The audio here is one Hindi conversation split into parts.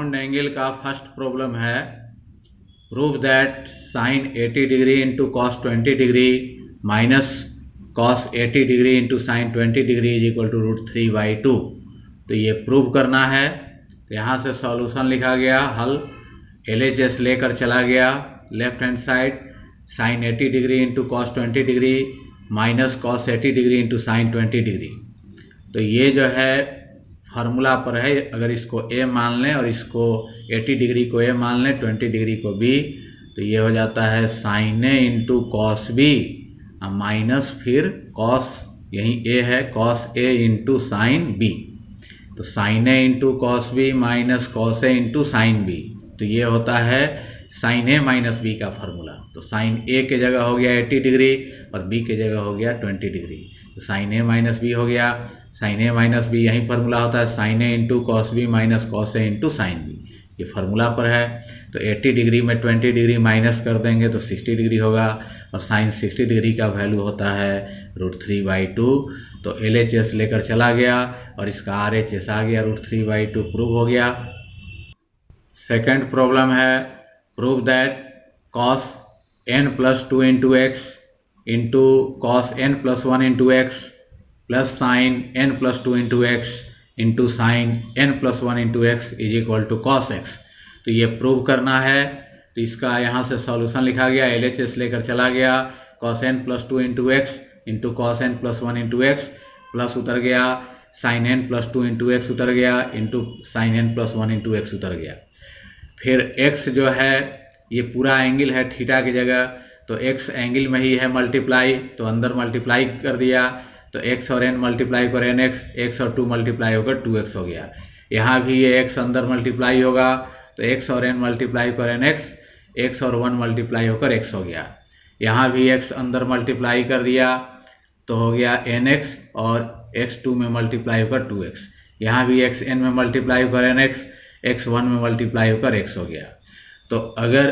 कंपाउंड एंगल का फर्स्ट प्रॉब्लम है, prove that sine 80 degree into cos 20 degree minus cos 80 degree into sine 20 degree is equal to √3/2। तो ये प्रूव करना है। तो यहाँ से सॉल्यूशन लिखा गया, हल LHS लेकर चला गया left hand side, sine 80 degree into cos 20 degree minus cos 80 degree into sine 20 degree. तो ये जो है फार्मूला पर है, अगर इसको A मान लें और इसको 80 डिग्री को A मान लें, 20 डिग्री को B, तो ये हो जाता है sine A into cos B minus फिर कॉस, यहीं A है, cos A into sine B। तो sine A into cos B minus cos A into sine B, तो ये होता है साइन A माइनस B का फार्मूला। तो साइन A के जगह हो गया 80 डिग्री और B के जगह हो गया 20 डिग्री। तो साइन A माइनस B हो गया, साइन A माइनस B यही फार्मूला होता है, sine A into cos B minus cos A into sine B, ये फार्मूला पर है। तो 80 डिग्री में 20 डिग्री माइनस कर देंगे तो 60 डिग्री होगा और साइन 60 डिग्री का वैल्यू होता है √3/2। तो LHS लेकर चला गया और इसका RHS आ गया, √3/2 प्रूव हो गया। सेकेंड प्रॉब्लम है, prove that cos n plus 2 into x into cos n plus 1 into x plus sine n plus 2 into x into sine n plus 1 into x is equal to cos x. तो ये प्रूव करना है। तो इसका यहाँ से सॉल्यूशन लिखा गया, LHS लेकर चला गया, cos n plus 2 into x into cos n plus 1 into x plus उतर गया sine n plus 2 into x उतर गया into sine n plus 1 into x उतर गया। फिर x जो है ये पूरा एंगल है थीटा की जगह, तो x एंगल में ही है मल्टीप्लाई, तो अंदर मल्टीप्लाई कर दिया, तो x और n मल्टीप्लाई पर nx, x और 2 मल्टीप्लाई होकर 2x हो गया। यहाँ भी ये x अंदर मल्टीप्लाई होगा, तो x और n मल्टीप्लाई पर nx, x और 1 मल्टीप्लाई होकर x हो गया। यहाँ भी x अंदर मल्टीप्लाई कर दिया तो हो गया nx और x 2 में मल्टीप्लाई होकर 2x। यहाँ भी x n में मल्टीप्लाई होकर nx, x 1 में मल्टीप्लाई होकर x हो गया। तो अगर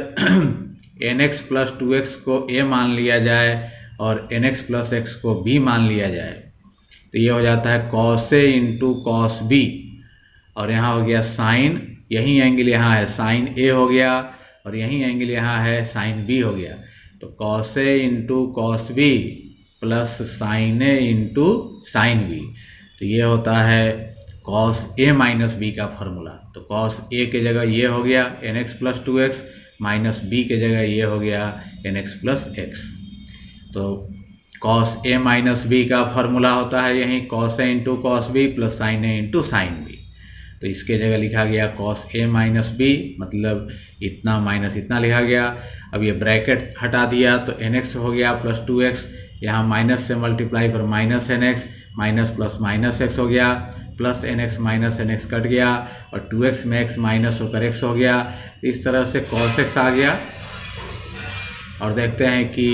nx प्लस 2x को a मान लिया जाए और nx प्लस x को b मान लिया जाए तो ये हो जाता है cos a into cos b, और यहाँ हो गया साइन, यही एंगल यहाँ है साइन a हो गया और यही एंगल यहाँ है साइन b हो गया। तो cos a into cos b plus sign a into sine b, तो ये होता है cos a माइनस b का फार्मूला। तो cos a के जगह ये हो गया nx plus 2x minus b के जगह ये हो गया nx प्लस x। तो cos a माइनस b का फार्मूला होता है यही cos a into cos b plus sign a into sine b। तो इसके जगह लिखा गया cos a माइनस b, मतलब इतना माइनस इतना लिखा गया। अब ये ब्रैकेट हटा दिया तो nx हो गया प्लस 2x, यहाँ माइनस से मल्टीप्लाई पर minus nx, minus plus minus x हो गया, plus nx minus nx cut गया और 2x में x माइनस होकर x हो गया। इस तरह से cos x आ गया और देखते हैं कि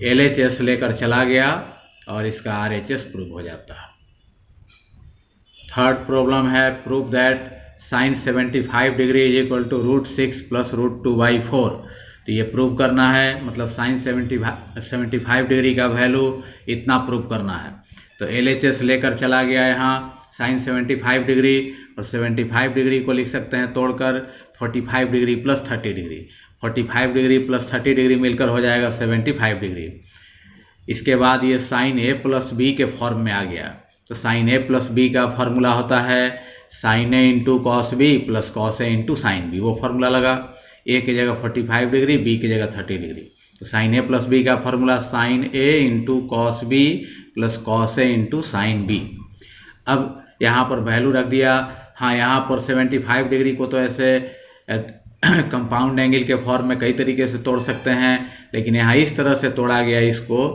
LHS लेकर चला गया और इसका RHS प्रूव हो जाता है। थर्ड प्रॉब्लम है, prove that sine 75 degree is equal to √6 plus √2/4। तो ये प्रूव करना है, मतलब साइन 75 डिग्री का वैल्यू इतना प्रूव करना है। तो LHS लेकर चला गया यहाँ साइन 75 डिग्री, और 75 डिग्री को लिख सकते हैं तोड़कर 45 degree plus 30 degree, 45 degree plus 30 degree मिलकर हो जाएगा 75 डिग्री। इसके बाद ये साइन A प्लस B के फॉर्म में आ गया। तो साइन A प्लस B का फॉर्मूला होता है sine A into cos B plus cos A into sine B, वो फॉर्मूला लगा। A की जगह 45 डिग्री, B की जगह 30 डिग्री। तो साइन A प्लस B का formula sine A into cos B plus cos A into sine B। अब यहाँ पर वैल्यू रख दिया। हाँ, यहाँ पर 75 डिग्री को तो ऐसे कंपाउंड एंगल के फॉर्म में कई तरीके से तोड़ सकते हैं, लेकिन यहाँ इस तरह से तोड़ा गया इसको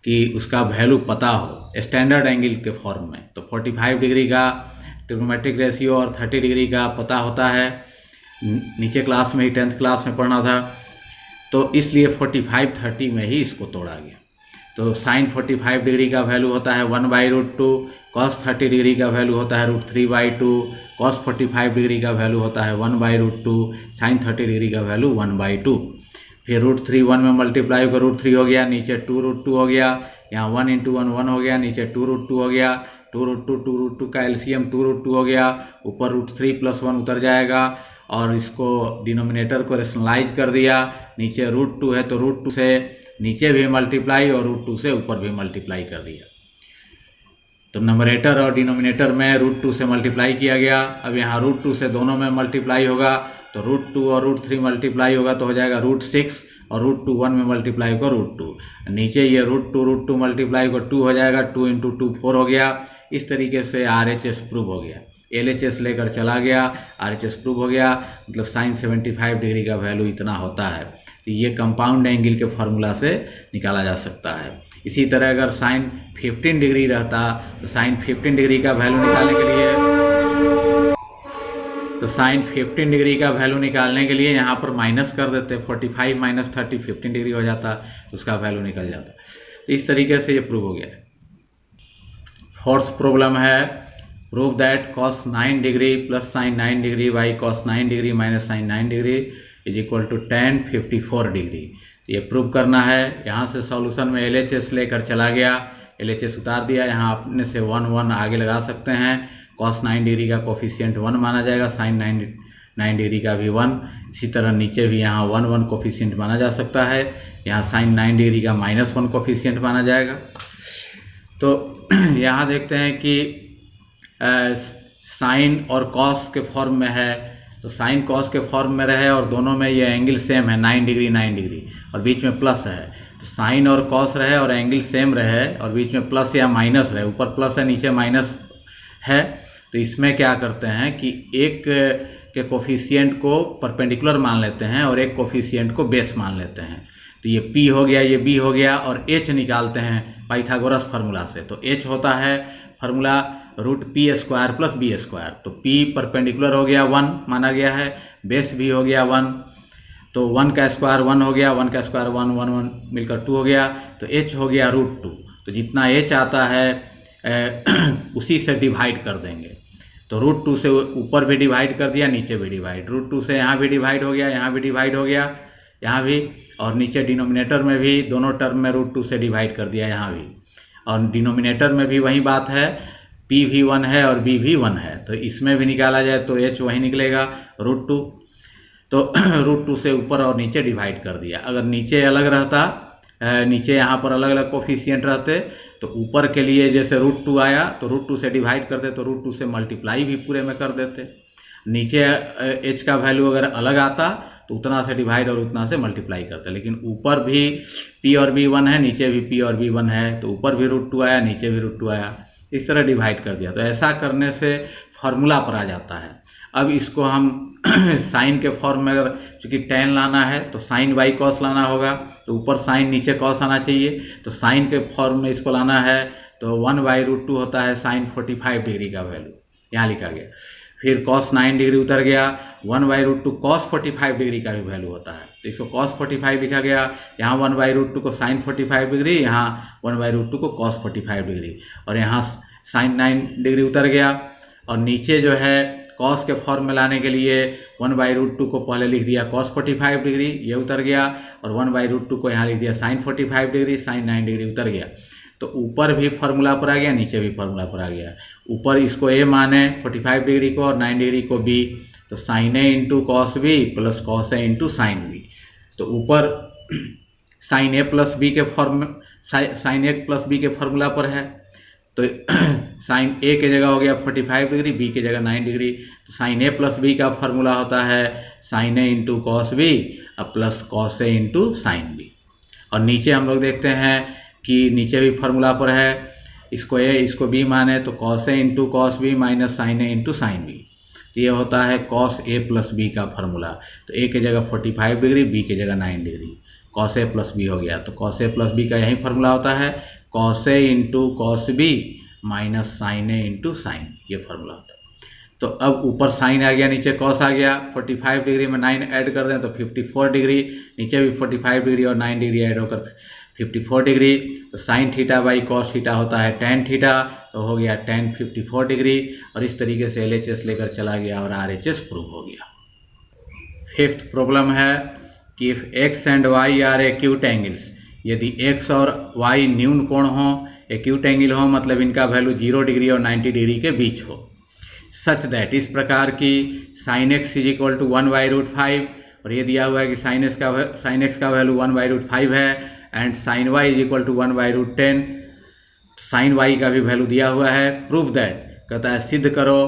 कि उसका वैल्यू पता हो स्टैंडर्ड एंगल के फॉर्म में। तो 45 डिग्री का ट्रिग्नोमेट्रिक रेशियो और 30 डिग्री का पता होता है, नीचे क्लास में ही 10th क्लास में पढ़ना था, तो इसलिए 45-30 में ही इसको तोड़ा गया। तो साइन 45 डिग्री का वैल्यू होता है 1/√2, कॉस 30 डिग्री का वैल्यू होता है √3/2, कॉस 45 डिग्री का वैल्यू होता है 1/√2, साइन 30 डिग्री का वैल्यू 1/2। फिर √3 1 में मल्टीप्लाई होकर √3 हो गया, नीचे 2√2 हो गया, यहाँ 1 × 1 1 हो गया, नीचे 2√2 हो गया, 2√2 का एलसीएम 2√2 हो गया, ऊपर √3 + 1 उतर जाएगा और इसको डिनोमिनेटर को रेशनलाइज कर दिया। नीचे √2 है तो √2 से नीचे भी मल्टीप्लाई और √2 से ऊपर भी मल्टीप्लाई कर दिया। तो नंबरेटर और डिनोमिनेटर में √2 से मल्टीप्लाई किया गया। अब यहाँ √2 से दोनों में मल्टीप्लाई होगा तो √2 और √3 मल्टीप्लाई होगा तो हो जाएगा √6 और √2 1 में मल्टीप्लाई होगा √2। नीचे ये √2 मल्टीप्लाई होगा 2 हो जाएगा, 2 × 2 4 हो गया। इस तरीके से RHS प्रूव हो गया। LHS लेकर चला गया, RHS प्रूव हो गया, मतलब sin 75 डिग्री का वैल्यू इतना होता है। तो ये कंपाउंड एंगल के फार्मूला से निकाला जा सकता है। इसी तरह अगर sin 15 डिग्री रहता तो sin 15 डिग्री का वैल्यू निकालने के लिए यहाँ पर माइनस कर देते, 45 - 30 15 डिग्री हो जाता तो उसका वैल्यू निकल जाता। तो इस तरीके से ये प्रूव हो गया। फोर्थ प्रॉब्लम है, prove that cos 9 degree + sin 9 degree by cos 9 degree - sin 9 degree = tan 54 degree. ये प्रूव करना है। यहाँ से सॉल्यूशन में LHS लेकर चला गया, LHS उतार दिया। यहाँ अपने से 1 1 आगे लगा सकते हैं। cos 9 डिग्री का कोफिशिएंट 1 माना जाएगा, sin 9 डिग्री का भी 1। इसी तरह नीचे भी यहाँ 1 1 कोफिशिएंट माना जा सकता है। यहाँ sin 9 डिग्री का -1 कोफिशिएंट माना जाएगा। तो यहाँ देखते हैं कि साइन और कॉस के फॉर्म में है, तो साइन कॉस के फॉर्म में रहे और दोनों में ये एंगल सेम है 9 डिग्री और बीच में प्लस है। तो साइन और कॉस रहे और एंगल सेम रहे और बीच में प्लस या माइनस रहे, ऊपर प्लस है नीचे माइनस है। तो इसमें क्या करते हैं कि एक के कोफिशिएंट को परपेंडिकुलर मान लेते हैं और एक कोफिशिएंट को बेस मान लेते हैं। तो ये P हो गया, ये B हो गया और H निकालते हैं पाइथागोरस फार्मूला से। तो H होता है फार्मूला √P² + B²। तो P परपेंडिकुलर हो गया 1 माना गया है, बेस भी हो गया 1, तो 1 का स्क्वायर 1 हो गया, 1 का स्क्वायर 1 1 1 मिलकर 2 हो गया। तो H हो गया √2। तो जितना H आता है उसी से डिवाइड कर देंगे। तो √2 से ऊपर भी डिवाइड कर दिया, नीचे भी डिवाइड, √2 से यहाँ भी डिवाइड हो गया, यहाँ भी डिवाइड हो गया, यहाँ भी, और नीचे डिनोमिनेटर में भी दोनों टर्म में √2 से डिवाइड कर दिया, यहाँ भी, और डिनोमिनेटर में भी वही बात है, P भी 1 है और B भी 1 है। तो इसमें भी निकाला जाए तो H वही निकलेगा √2। तो √2 से ऊपर और नीचे डिवाइड कर दिया। अगर नीचे अलग रहता, नीचे यहाँ पर अलग अलग कोफिशिएंट रहते तो ऊपर के लिए जैसे √2 आया तो √2 से डिवाइड करते, तो √2 से मल्टीप्लाई भी पूरे में कर देते। नीचे H का वैल्यू अगर अलग आता तो उतना से डिवाइड और उतना से मल्टीप्लाई करते। लेकिन ऊपर भी P और B 1 है, नीचे भी P और B 1 है, तो ऊपर भी √2 आया, नीचे भी √2 आया, इस तरह डिवाइड कर दिया। तो ऐसा करने से फॉर्मूला पर आ जाता है। अब इसको हम साइन के फॉर्म में अगर चूँकि tan लाना है तो साइन बाई कॉस लाना होगा, तो ऊपर साइन नीचे कॉस आना चाहिए। तो साइन के फॉर्म में इसको लाना है तो 1/√2 होता है साइन 45 डिग्री का वैल्यू, यहाँ लिखा गया। फिर cos 9 डिग्री उतर गया, 1/√2 cos 45 डिग्री का भी वैल्यू होता है, तो इसको cos 45 लिखा गया। यहाँ 1/√2 को sin 45 डिग्री, यहाँ 1/√2 को cos 45 डिग्री, और यहाँ sin 9 डिग्री उतर गया। और नीचे जो है cos के फॉर्म में लाने के लिए 1/√2 को पहले लिख दिया cos 45 डिग्री, ये उतर गया, और 1/√2 को यहाँ लिख दिया sin 45 डिग्री, sin 9 डिग्री उतर गया। तो ऊपर भी फार्मूला पर आ गया, नीचे भी फार्मूला पर आ गया। ऊपर इसको A माने 45 डिग्री को और 9 डिग्री को B, तो sin A × cos B + cos A × sin B। तो ऊपर sin A + B के फॉर्म, sin A + B के फार्मूला पर है, तो sin A की जगह हो गया 45 डिग्री, B की जगह 9 डिग्री। तो sin A + B का फार्मूला होता है sin A × cos B + cos A × sin B। और नीचे हम लोग देखते हैं कि नीचे भी फार्मूला पर है, इसको A इसको B माने तो cos A × cos B - sin A × sin B। तो ये होता है cos A + B का फार्मूला। तो A की जगह 45 डिग्री, B की जगह 9 डिग्री, cos A + B हो गया। तो cos A + B का यही फार्मूला होता है cos A × cos B - sin A × sin, ये फार्मूला होता है। तो अब ऊपर साइन आ गया, नीचे cos आ गया, 45 डिग्री में 9 ऐड कर दें तो 54 डिग्री, नीचे भी 45 डिग्री और 9 डिग्री ऐड होकर 54 डिग्री। तो sin θ / cos θ होता है tan θ, तो हो गया tan 54 डिग्री। और इस तरीके से LHS लेकर चला गया और RHS प्रूव हो गया। फिफ्थ प्रॉब्लम है कि if x and y are acute angles, यदि x और y न्यून कोण हो एक्यूट एंगल हो मतलब इनका वैल्यू 0 डिग्री और 90 डिग्री के बीच हो। सच दैट इस प्रकार की sine x is equal to 1/√5 और ये दिया हुआ है कि साइन एक्स का वैल्यू 1/√5 है and sine y is equal to 1/√10। Sine y का भी वैल्यू दिया हुआ है। प्रूव दैट कहता है सिद्ध करो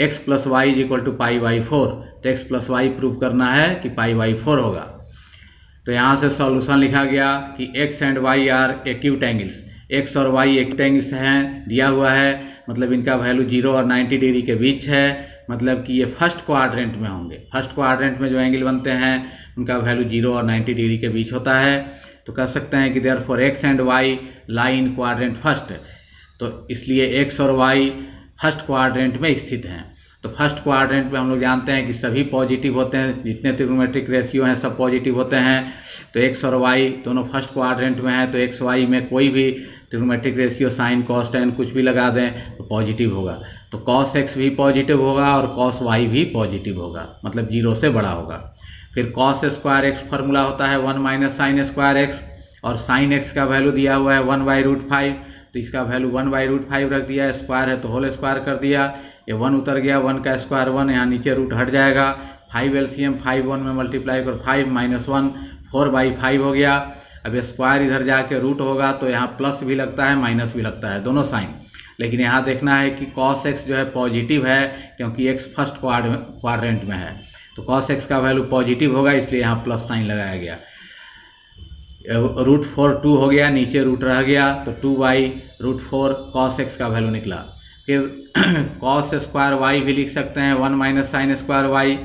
x plus y is equal to π/4। तो x प्लस वाई प्रूव करना है कि π/4 होगा। तो यहाँ से सॉल्यूशन लिखा गया कि x and y are acute angles, x और y एक्यूट एंगल्स हैं, दिया हुआ है मतलब इनका वैल्यू 0 और 90 डिग्री के बीच है, मतलब कि ये फर्स्ट क्वाड्रेंट में होंगे। फर्स्ट क्वाड्रेंट में जो एंगल बनते हैं उनका वैल्यू 0 और 90 डिग्री के बीच होता है। तो कह सकते हैं कि therefore x and y lie in quadrant first. तो इसलिए x और y फर्स्ट क्वाड्रेंट में स्थित हैं। तो फर्स्ट क्वाड्रेंट में हम लोग जानते हैं कि सभी पॉजिटिव होते हैं, जितने ट्रिग्नोमेट्रिक रेशियो हैं सब पॉजिटिव होते हैं। तो x और y दोनों फर्स्ट क्वाड्रेंट में हैं, तो x y में कोई भी trigonometric ratio sine cos tan कुछ भी लगा दें तो पॉजिटिव होगा। तो कॉस x भी पॉजिटिव होगा और कॉस y भी पॉजिटिव होगा, मतलब 0 से बड़ा होगा। फिर कॉस स्क्वायर एक्स फार्मूला होता है 1 माइनस साइन स्क्वायर एक्स, और साइन एक्स का वैल्यू दिया हुआ है 1/√5। तो इसका वैल्यू 1/√5 रख दिया, स्क्वायर है तो होल स्क्वायर कर दिया, ये 1 उतर गया, 1 का स्क्वायर 1, यहाँ नीचे रूट हट जाएगा। 5 LCM 5 1 में मल्टीप्लाई कर 5 माइनस 1 4/5 हो गया। अब स्क्वायर इधर जाके रूट होगा तो यहाँ प्लस भी लगता है माइनस भी लगता है, दोनों साइन। लेकिन यहाँ देखना है कि कॉस एक्स जो है पॉजिटिव है क्योंकि एक्स फर्स्ट क्वाड्रेंट में है, तो कॉस एक्स का वैल्यू पॉजिटिव होगा इसलिए यहाँ प्लस साइन लगाया गया। √4 2 हो गया, नीचे रूट रह गया तो 2/√4 कॉस एक्स का वैल्यू निकला। फिर कॉस स्क्वायर वाई भी लिख सकते हैं 1 minus sine square y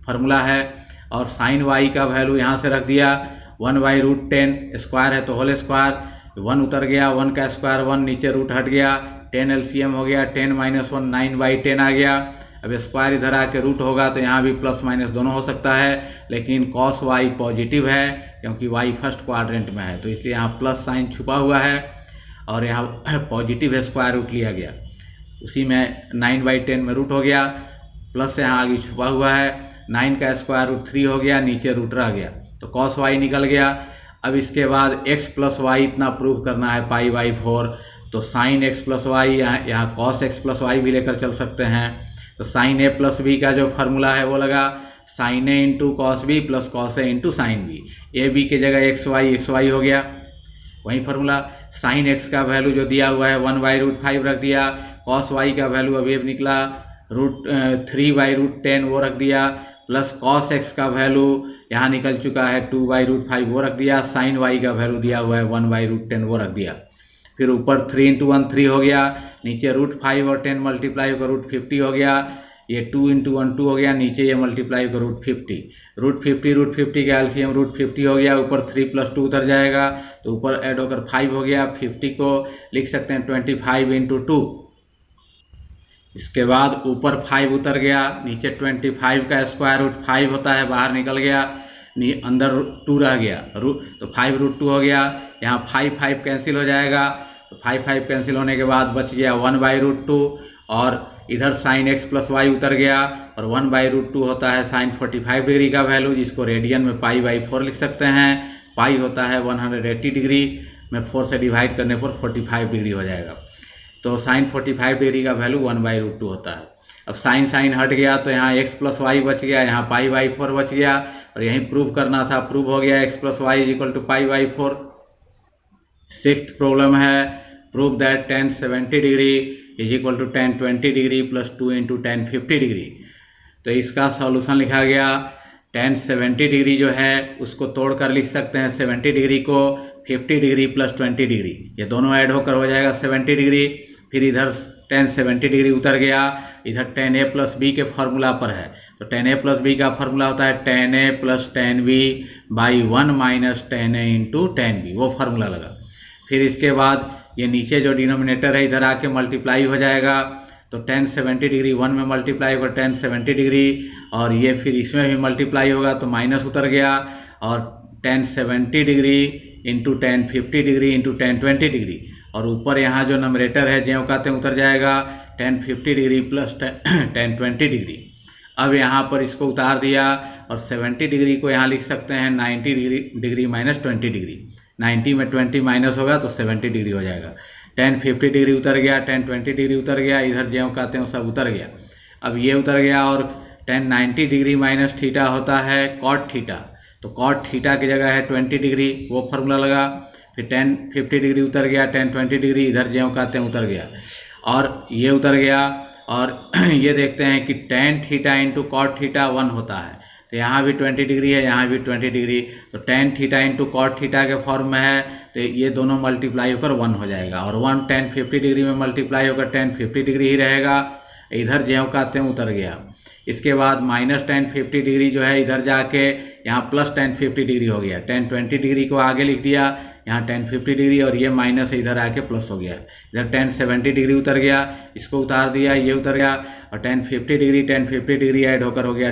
formula है, और साइन वाई का वैल्यू यहाँ से रख दिया 1/√10, स्क्वायर है तो होल स्क्वायर, 1 उतर गया, 1 का स्क्वायर 1, नीचे रूट हट गया, 10 LCM हो गया, 10 माइनस 1 9/10 आ गया। अब स्क्वायर इधर आके रूट होगा तो यहाँ भी प्लस माइनस दोनों हो सकता है, लेकिन कॉस वाई पॉजिटिव है क्योंकि वाई फर्स्ट क्वाड्रेंट में है, तो इसलिए यहाँ प्लस साइन छुपा हुआ है और यहाँ पॉजिटिव है, स्क्वायर रूट लिया गया, उसी में 9/10 में रूट हो गया, प्लस यहाँ आगे छुपा हुआ है, 9 का स्क्वायर रूट 3 हो गया, नीचे रूट रह गया, तो कॉस वाई निकल गया। अब इसके बाद x प्लस वाई इतना प्रूव करना है π/4, तो साइन x प्लस वाई, यहाँ कॉस x प्लस वाई भी लेकर चल सकते हैं। तो साइन a प्लस बी का जो फार्मूला है वो लगा sine a into cos B plus cos a into sine B, A B की जगह x y हो गया, वही फार्मूला। साइन x का वैल्यू जो दिया हुआ है 1/√5 रख दिया, कॉस y का वैल्यू अभी निकला √3/√10 वो रख दिया, प्लस कॉस x का वैल्यू यहाँ निकल चुका है 2/√5 वो रख दिया, साइन y का वैल्यू दिया हुआ है 1/√10 वो रख दिया। फिर ऊपर 3 × 1 3 हो गया, नीचे √5 और 10 मल्टीप्लाई होकर √50 हो गया, ये 2 × 1 2 हो गया, नीचे ये मल्टीप्लाई होकर √50 का एलसीएम √50 हो गया, ऊपर 3 + 2 उतर जाएगा तो ऊपर ऐड होकर 5 हो गया। 50 को लिख सकते हैं 25 × 2। इसके बाद ऊपर 5 उतर गया, नीचे 25 का स्क्वायर रूट 5 होता है, बाहर निकल गया, अंदर 2 रह गया, तो 5√2 हो गया। यहाँ 5 कैंसिल हो जाएगा, तो 5 कैंसिल होने के बाद बच गया 1/√2, और इधर साइन x प्लस वाई उतर गया, और 1/√2 होता है साइन 45 डिग्री का वैल्यू, जिसको रेडियन में π/4 लिख सकते हैं। पाई होता है 180 डिग्री में 4 से डिवाइड करने पर 45 डिग्री हो जाएगा, तो साइन 45 डिग्री का वैल्यू 1/√2 होता है। अब साइन हट गया तो यहाँ x प्लस वाई बच गया, यहाँ π/4 बच गया, और यहीं प्रूव करना था, प्रूव हो गया x plus y equal to π/4। 6th problem है, prove that tan 70 degree is equal to tan 20 degree plus 2 × tan 50 degree. तो इसका सॉल्यूशन लिखा गया, tan 70 डिग्री जो है उसको तोड़कर लिख सकते हैं 70 डिग्री को 50 डिग्री प्लस 20 डिग्री, ये दोनों ऐड होकर हो जाएगा 70 डिग्री। फिर इधर tan 70 डिग्री उतर गया, इधर tan a प्लस बी के फार्मूला पर है, तो tan a प्लस बी का फार्मूला होता है tan a plus tan b by 1 minus tan a into tan b, वो फार्मूला लगा। फिर इसके बाद ये नीचे जो डिनोमिनेटर है इधर आके मल्टीप्लाई हो जाएगा, तो tan 70 डिग्री 1 में मल्टीप्लाई होगा tan 70 डिग्री, और ये फिर इसमें भी मल्टीप्लाई होगा तो माइनस उतर गया, और tan 70 degree into tan 50 degree into tan 20 degree, और ऊपर यहाँ जो नंबरेटर है ज्यों का त्यों उतर जाएगा tan 50 degree plus tan 20 degree. अब यहाँ पर इसको उतार दिया, और 70 डिग्री को यहाँ लिख सकते हैं 90 डिग्री माइनस 20 डिग्री, 90 में 20 माइनस होगा तो 70 डिग्री हो जाएगा। टेन 50 डिग्री उतर गया, टेन 20 डिग्री उतर गया, इधर ज्यों कहते हैं सब उतर गया। अब ये उतर गया और टेन 90 डिग्री माइनस थीटा होता है कॉट थीटा, तो कॉट थीटा की जगह है 20 डिग्री, वो फार्मूला लगा। फिर टेन 50 डिग्री उतर गया, टेन 20 डिग्री इधर ज्यों कहते हैं उतर गया और ये उतर गया। और ये देखते हैं कि tan theta into cot theta 1 होता है, तो यहाँ भी 20 डिग्री है, यहाँ भी 20 डिग्री, तो tan theta into cot theta के फॉर्म में है, तो ये दोनों मल्टीप्लाई होकर 1 हो जाएगा और 1 टेन 50 डिग्री में मल्टीप्लाई होकर टेन 50 डिग्री ही रहेगा, इधर ज्यों कहते हैं उतर गया। इसके बाद माइनस टेन 50 डिग्री जो है इधर जाके यहाँ प्लस टेन 50 डिग्री हो गया, टेन 20 डिग्री को आगे लिख दिया, यहाँ टेन 50 डिग्री और ये माइनस इधर आके प्लस हो गया, इधर टेन 70 डिग्री उतर गया, इसको उतार दिया, ये उतर गया और टेन 50 डिग्री ऐड होकर हो गया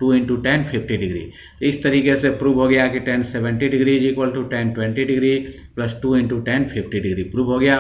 टू इंटू टेन 50 डिग्री। इस तरीके से प्रूव हो गया कि tan 70 degree is equal to tan 20 degree plus 2 into tan 50 degree prove हो गया।